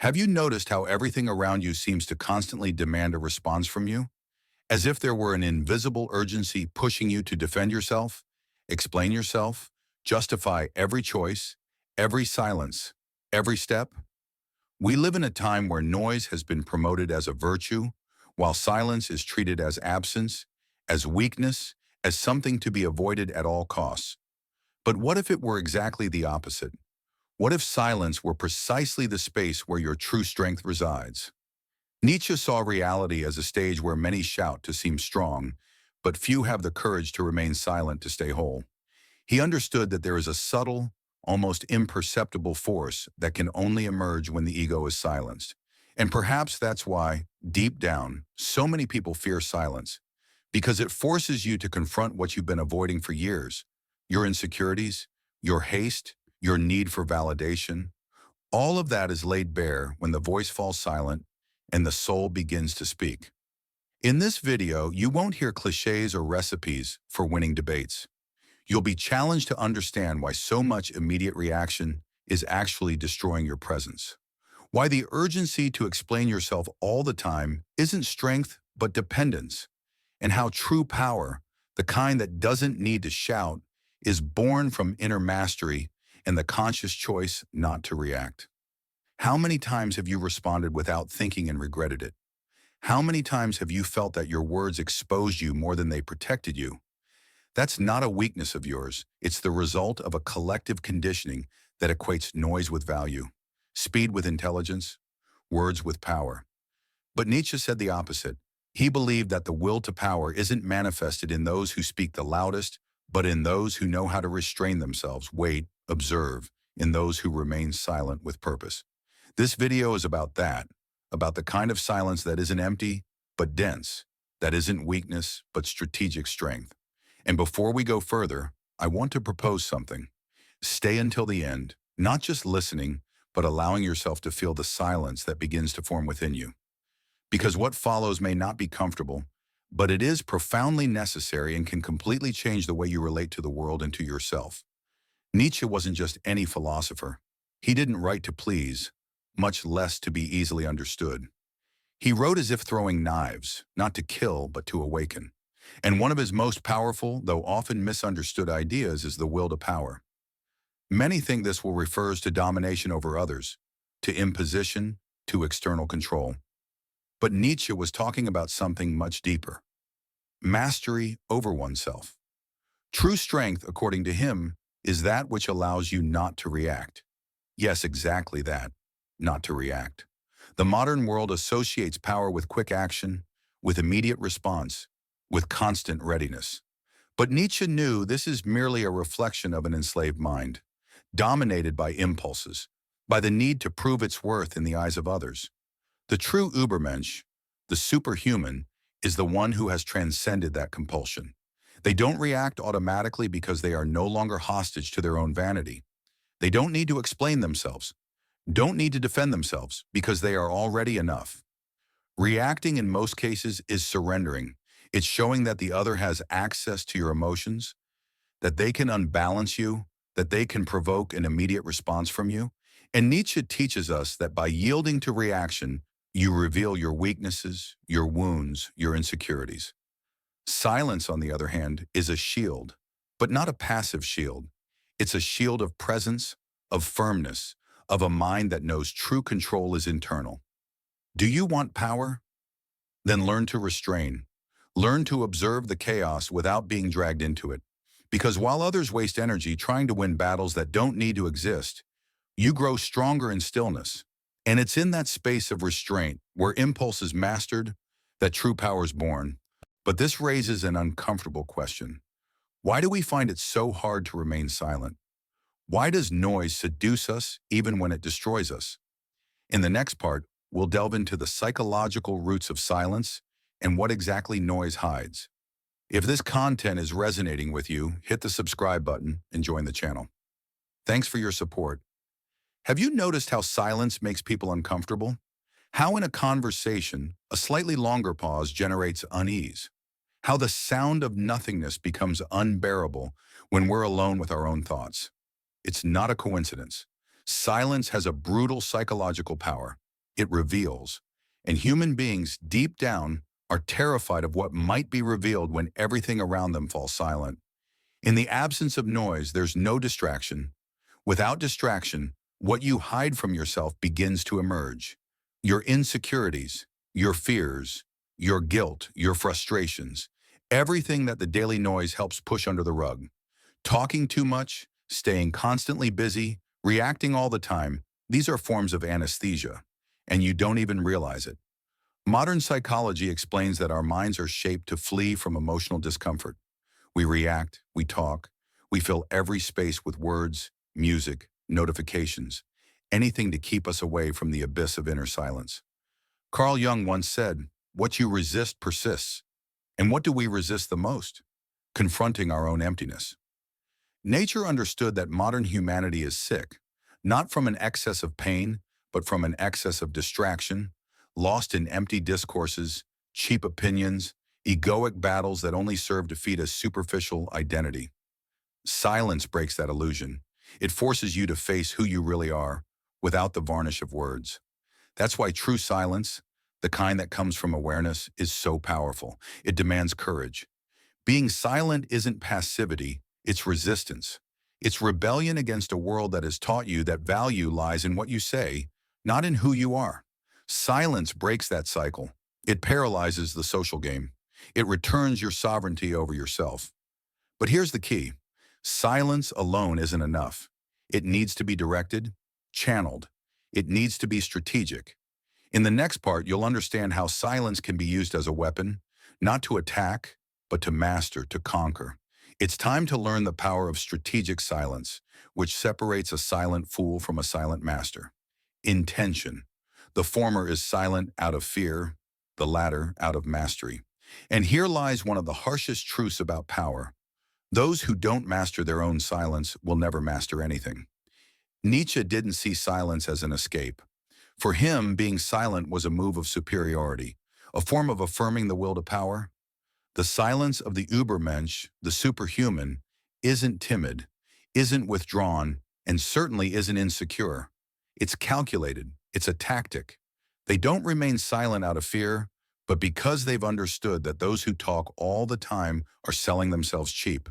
Have you noticed how everything around you seems to constantly demand a response from you? As if there were an invisible urgency pushing you to defend yourself, explain yourself, justify every choice, every silence, every step? We live in a time where noise has been promoted as a virtue, while silence is treated as absence, as weakness, as something to be avoided at all costs. But what if it were exactly the opposite? What if silence were precisely the space where your true strength resides? Nietzsche saw reality as a stage where many shout to seem strong, but few have the courage to remain silent to stay whole. He understood that there is a subtle, almost imperceptible force that can only emerge when the ego is silenced. And perhaps that's why, deep down, so many people fear silence, because it forces you to confront what you've been avoiding for years: your insecurities, your haste, your need for validation. All of that is laid bare when the voice falls silent and the soul begins to speak. In this video, you won't hear cliches or recipes for winning debates. You'll be challenged to understand why so much immediate reaction is actually destroying your presence. Why the urgency to explain yourself all the time isn't strength but dependence. And how true power, the kind that doesn't need to shout, is born from inner mastery and the conscious choice not to react. How many times have you responded without thinking and regretted it? How many times have you felt that your words exposed you more than they protected you? That's not a weakness of yours. It's the result of a collective conditioning that equates noise with value, speed with intelligence, words with power. But Nietzsche said the opposite. He believed that the will to power isn't manifested in those who speak the loudest, but in those who know how to restrain themselves, wait, observe, in those who remain silent with purpose. This video is about that, about the kind of silence that isn't empty, but dense, that isn't weakness, but strategic strength. And before we go further, I want to propose something. Stay until the end, not just listening, but allowing yourself to feel the silence that begins to form within you. Because what follows may not be comfortable, but it is profoundly necessary and can completely change the way you relate to the world and to yourself. Nietzsche wasn't just any philosopher. He didn't write to please, much less to be easily understood. He wrote as if throwing knives, not to kill, but to awaken. And one of his most powerful, though often misunderstood ideas is the will to power. Many think this will refers to domination over others, to imposition, to external control. But Nietzsche was talking about something much deeper: mastery over oneself. True strength, according to him, is that which allows you not to react. Yes, exactly that, not to react. The modern world associates power with quick action, with immediate response, with constant readiness. But Nietzsche knew this is merely a reflection of an enslaved mind, dominated by impulses, by the need to prove its worth in the eyes of others. The true Übermensch, the superhuman, is the one who has transcended that compulsion. They don't react automatically because they are no longer hostage to their own vanity. They don't need to explain themselves, don't need to defend themselves, because they are already enough. Reacting in most cases is surrendering. It's showing that the other has access to your emotions, that they can unbalance you, that they can provoke an immediate response from you. And Nietzsche teaches us that by yielding to reaction, you reveal your weaknesses, your wounds, your insecurities. Silence, on the other hand, is a shield, but not a passive shield. It's a shield of presence, of firmness, of a mind that knows true control is internal. Do you want power? Then learn to restrain. Learn to observe the chaos without being dragged into it. Because while others waste energy trying to win battles that don't need to exist, you grow stronger in stillness. And it's in that space of restraint, where impulse is mastered, that true power is born. But this raises an uncomfortable question. Why do we find it so hard to remain silent? Why does noise seduce us even when it destroys us? In the next part, we'll delve into the psychological roots of silence and what exactly noise hides. If this content is resonating with you, hit the subscribe button and join the channel. Thanks for your support. Have you noticed how silence makes people uncomfortable? How in a conversation, a slightly longer pause generates unease? How the sound of nothingness becomes unbearable when we're alone with our own thoughts? It's not a coincidence. Silence has a brutal psychological power. it reveals. And human beings, deep down, are terrified of what might be revealed when everything around them falls silent. In the absence of noise, there's no distraction. Without distraction, what you hide from yourself begins to emerge. Your insecurities, your fears, your guilt, your frustrations, everything that the daily noise helps push under the rug. Talking too much, staying constantly busy, reacting all the time, these are forms of anesthesia, and you don't even realize it. Modern psychology explains that our minds are shaped to flee from emotional discomfort. We react, we talk, we fill every space with words, music, notifications, anything to keep us away from the abyss of inner silence. Carl Jung once said, "What you resist persists." And what do we resist the most? Confronting our own emptiness. Nature understood that modern humanity is sick, not from an excess of pain, but from an excess of distraction, lost in empty discourses, cheap opinions, egoic battles that only serve to feed a superficial identity. Silence breaks that illusion. It forces you to face who you really are, without the varnish of words. That's why true silence, the kind that comes from awareness, is so powerful. It demands courage. Being silent isn't passivity, it's resistance. It's rebellion against a world that has taught you that value lies in what you say, not in who you are. Silence breaks that cycle. It paralyzes the social game. It returns your sovereignty over yourself. But here's the key. Silence alone isn't enough. It needs to be directed, channeled. It needs to be strategic. In the next part, you'll understand how silence can be used as a weapon, not to attack, but to master, to conquer. It's time to learn the power of strategic silence, which separates a silent fool from a silent master. Intention. The former is silent out of fear, the latter out of mastery. And here lies one of the harshest truths about power. Those who don't master their own silence will never master anything. Nietzsche didn't see silence as an escape. For him, being silent was a move of superiority, a form of affirming the will to power. The silence of the Übermensch, the superhuman, isn't timid, isn't withdrawn, and certainly isn't insecure. It's calculated. It's a tactic. They don't remain silent out of fear, but because they've understood that those who talk all the time are selling themselves cheap,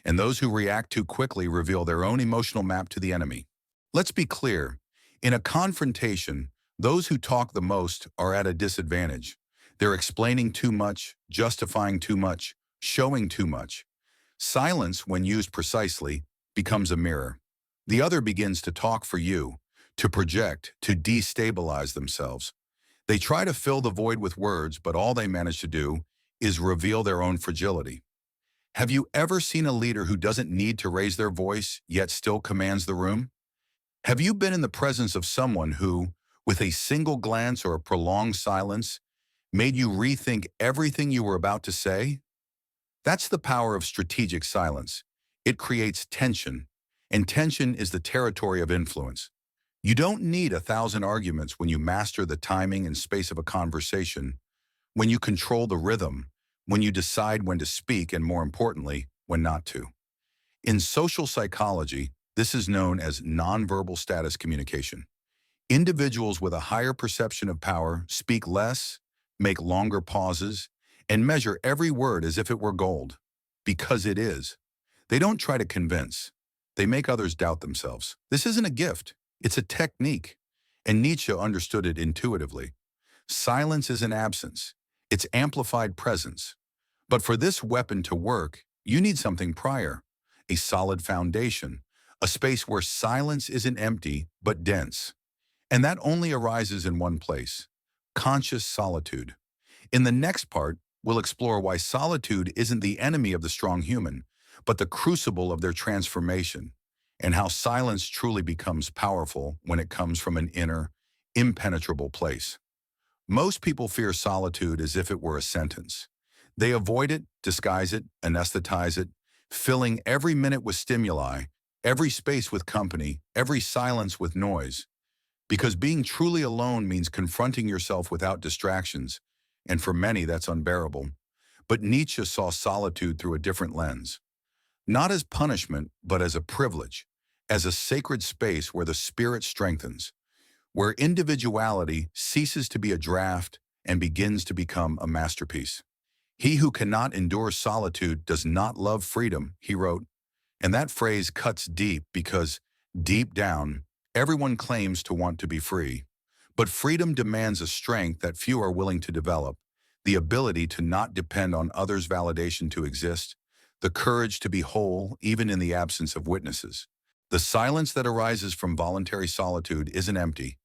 and those who react too quickly reveal their own emotional map to the enemy. Let's be clear. In a confrontation, those who talk the most are at a disadvantage. They're explaining too much, justifying too much, showing too much. Silence, when used precisely, becomes a mirror. The other begins to talk for you, to project, to destabilize themselves. They try to fill the void with words, but all they manage to do is reveal their own fragility. Have you ever seen a leader who doesn't need to raise their voice, yet still commands the room? Have you been in the presence of someone who, with a single glance or a prolonged silence, made you rethink everything you were about to say? That's the power of strategic silence. It creates tension, and tension is the territory of influence. You don't need 1,000 arguments when you master the timing and space of a conversation, when you control the rhythm, when you decide when to speak, and more importantly, when not to. In social psychology, this is known as nonverbal status communication. Individuals with a higher perception of power speak less, make longer pauses, and measure every word as if it were gold. Because it is. They don't try to convince. They make others doubt themselves. This isn't a gift. It's a technique. And Nietzsche understood it intuitively. Silence is an absence. It's amplified presence. But for this weapon to work, you need something prior, a solid foundation, a space where silence isn't empty, but dense. And that only arises in one place, conscious solitude. In the next part, we'll explore why solitude isn't the enemy of the strong human, but the crucible of their transformation, and how silence truly becomes powerful when it comes from an inner, impenetrable place. Most people fear solitude as if it were a sentence. They avoid it, disguise it, anesthetize it, filling every minute with stimuli, every space with company, every silence with noise. Because being truly alone means confronting yourself without distractions, and for many that's unbearable. But Nietzsche saw solitude through a different lens. Not as punishment, but as a privilege, as a sacred space where the spirit strengthens, where individuality ceases to be a draft and begins to become a masterpiece. He who cannot endure solitude does not love freedom, he wrote. And that phrase cuts deep because, deep down, everyone claims to want to be free. But freedom demands a strength that few are willing to develop, the ability to not depend on others' validation to exist, the courage to be whole even in the absence of witnesses. The silence that arises from voluntary solitude isn't empty.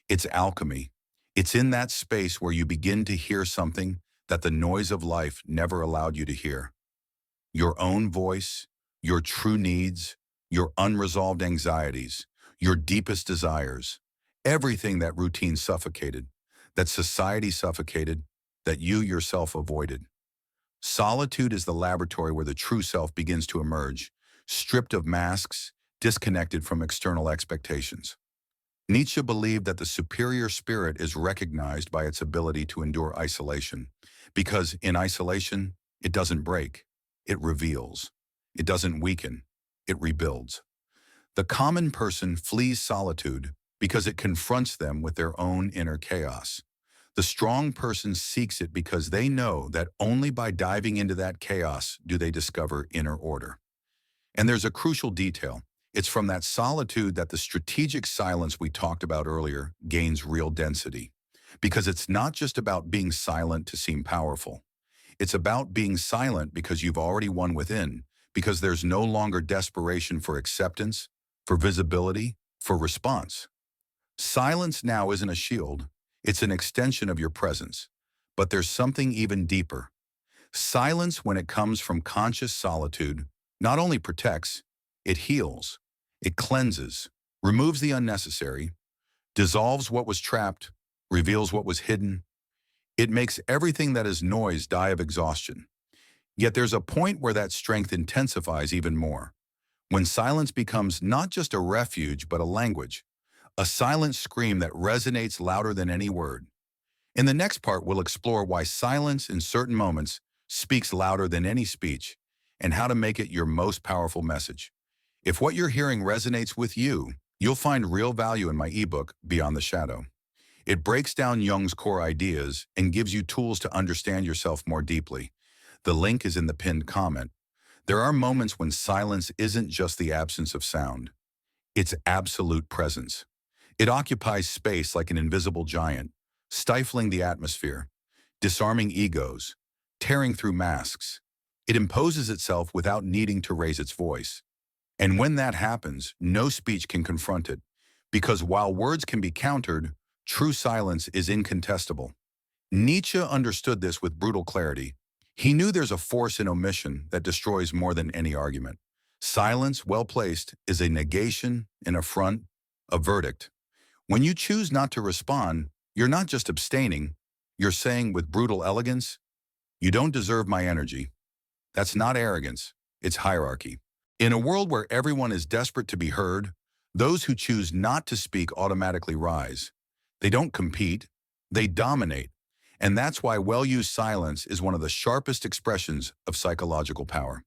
It's alchemy. It's in that space where you begin to hear something that the noise of life never allowed you to hear. Your own voice, your true needs, your unresolved anxieties, your deepest desires, everything that routine suffocated, that society suffocated, that you yourself avoided. Solitude is the laboratory where the true self begins to emerge, stripped of masks, disconnected from external expectations. Nietzsche believed that the superior spirit is recognized by its ability to endure isolation, because in isolation, it doesn't break, it reveals. It doesn't weaken, it rebuilds. The common person flees solitude because it confronts them with their own inner chaos. The strong person seeks it because they know that only by diving into that chaos do they discover inner order. And there's a crucial detail. It's from that solitude that the strategic silence we talked about earlier gains real density. Because it's not just about being silent to seem powerful. It's about being silent because you've already won within, because there's no longer desperation for acceptance, for visibility, for response. Silence now isn't a shield, it's an extension of your presence. But there's something even deeper. Silence, when it comes from conscious solitude, not only protects, it heals, it cleanses, removes the unnecessary, dissolves what was trapped, reveals what was hidden. It makes everything that is noise die of exhaustion. Yet there's a point where that strength intensifies even more, when silence becomes not just a refuge but a language, a silent scream that resonates louder than any word. In the next part, we'll explore why silence in certain moments speaks louder than any speech and how to make it your most powerful message. If what you're hearing resonates with you, you'll find real value in my ebook, Beyond the Shadow. It breaks down Jung's core ideas and gives you tools to understand yourself more deeply. The link is in the pinned comment. There are moments when silence isn't just the absence of sound. It's absolute presence. It occupies space like an invisible giant, stifling the atmosphere, disarming egos, tearing through masks. It imposes itself without needing to raise its voice. And when that happens, no speech can confront it, because while words can be countered, true silence is incontestable. Nietzsche understood this with brutal clarity. He knew there's a force in omission that destroys more than any argument. Silence, well placed, is a negation, an affront, a verdict. When you choose not to respond, you're not just abstaining, you're saying with brutal elegance, "You don't deserve my energy." That's not arrogance, it's hierarchy. In a world where everyone is desperate to be heard, those who choose not to speak automatically rise. They don't compete, they dominate. And that's why well-used silence is one of the sharpest expressions of psychological power.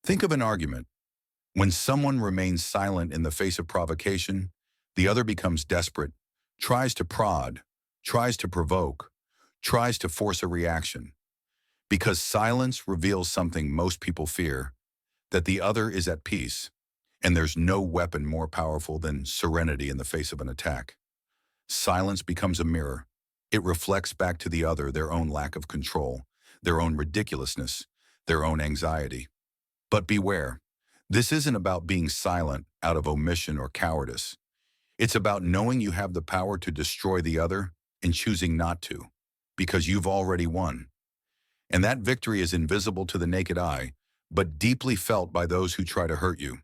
Think of an argument. When someone remains silent in the face of provocation, the other becomes desperate, tries to prod, tries to provoke, tries to force a reaction. Because silence reveals something most people fear, that the other is at peace, and there's no weapon more powerful than serenity in the face of an attack. Silence becomes a mirror. It reflects back to the other their own lack of control, their own ridiculousness, their own anxiety. But beware, this isn't about being silent out of omission or cowardice. It's about knowing you have the power to destroy the other and choosing not to, because you've already won. And that victory is invisible to the naked eye, but deeply felt by those who try to hurt you.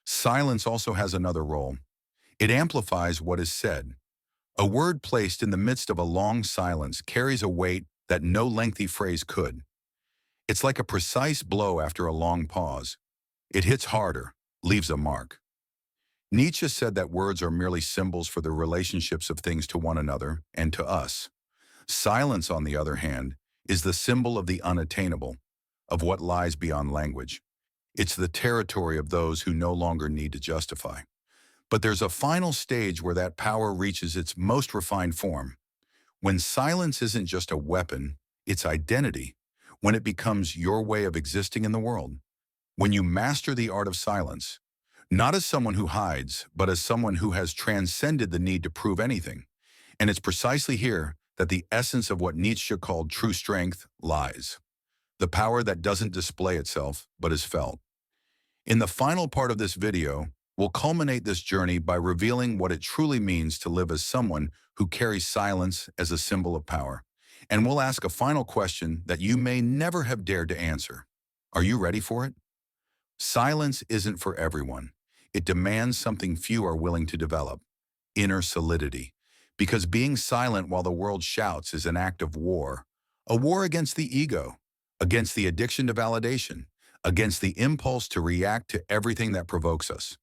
Silence also has another role. It amplifies what is said. A word placed in the midst of a long silence carries a weight that no lengthy phrase could. It's like a precise blow after a long pause. It hits harder, leaves a mark. Nietzsche said that words are merely symbols for the relationships of things to one another and to us. Silence, on the other hand, is the symbol of the unattainable, of what lies beyond language. It's the territory of those who no longer need to justify. But there's a final stage where that power reaches its most refined form. When silence isn't just a weapon, it's identity. When it becomes your way of existing in the world. When you master the art of silence, not as someone who hides, but as someone who has transcended the need to prove anything. And it's precisely here that the essence of what Nietzsche called true strength lies. The power that doesn't display itself, but is felt. In the final part of this video, we'll culminate this journey by revealing what it truly means to live as someone who carries silence as a symbol of power. And we'll ask a final question that you may never have dared to answer. Are you ready for it? Silence isn't for everyone. It demands something few are willing to develop: inner solidity. Because being silent while the world shouts is an act of war. A war against the ego, against the addiction to validation, against the impulse to react to everything that provokes us.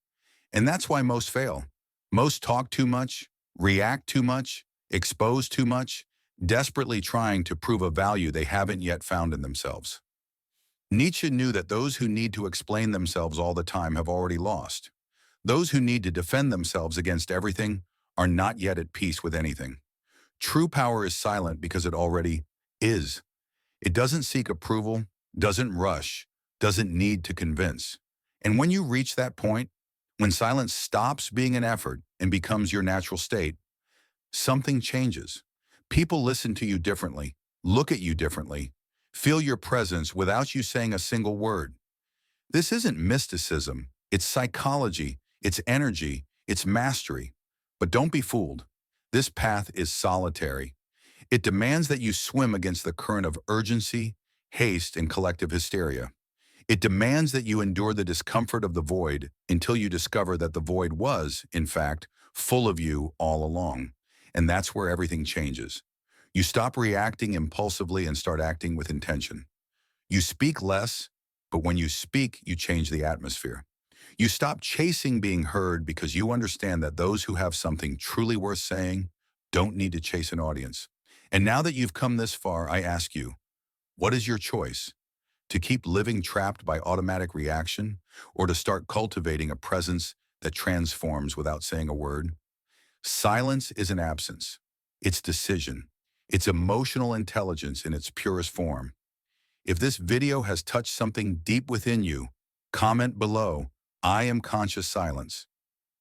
And that's why most fail. Most talk too much, react too much, expose too much, desperately trying to prove a value they haven't yet found in themselves. Nietzsche knew that those who need to explain themselves all the time have already lost. Those who need to defend themselves against everything are not yet at peace with anything. True power is silent because it already is. It doesn't seek approval, doesn't rush, doesn't need to convince. And when you reach that point, when silence stops being an effort and becomes your natural state, something changes. People listen to you differently, look at you differently, feel your presence without you saying a single word. This isn't mysticism, it's psychology, it's energy, it's mastery. But don't be fooled. This path is solitary. It demands that you swim against the current of urgency, haste, and collective hysteria. It demands that you endure the discomfort of the void until you discover that the void was, in fact, full of you all along. And that's where everything changes. You stop reacting impulsively and start acting with intention. You speak less, but when you speak, you change the atmosphere. You stop chasing being heard because you understand that those who have something truly worth saying don't need to chase an audience. And now that you've come this far, I ask you, what is your choice? To keep living trapped by automatic reaction, or to start cultivating a presence that transforms without saying a word? Silence isn't absence. It's decision. It's emotional intelligence in its purest form. If this video has touched something deep within you, comment below, "I am conscious silence."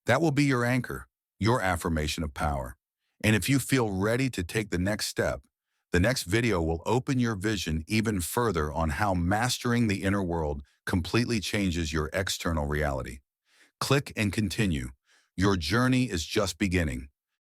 That will be your anchor, your affirmation of power. And if you feel ready to take the next step, the next video will open your vision even further on how mastering the inner world completely changes your external reality. Click and continue. Your journey is just beginning.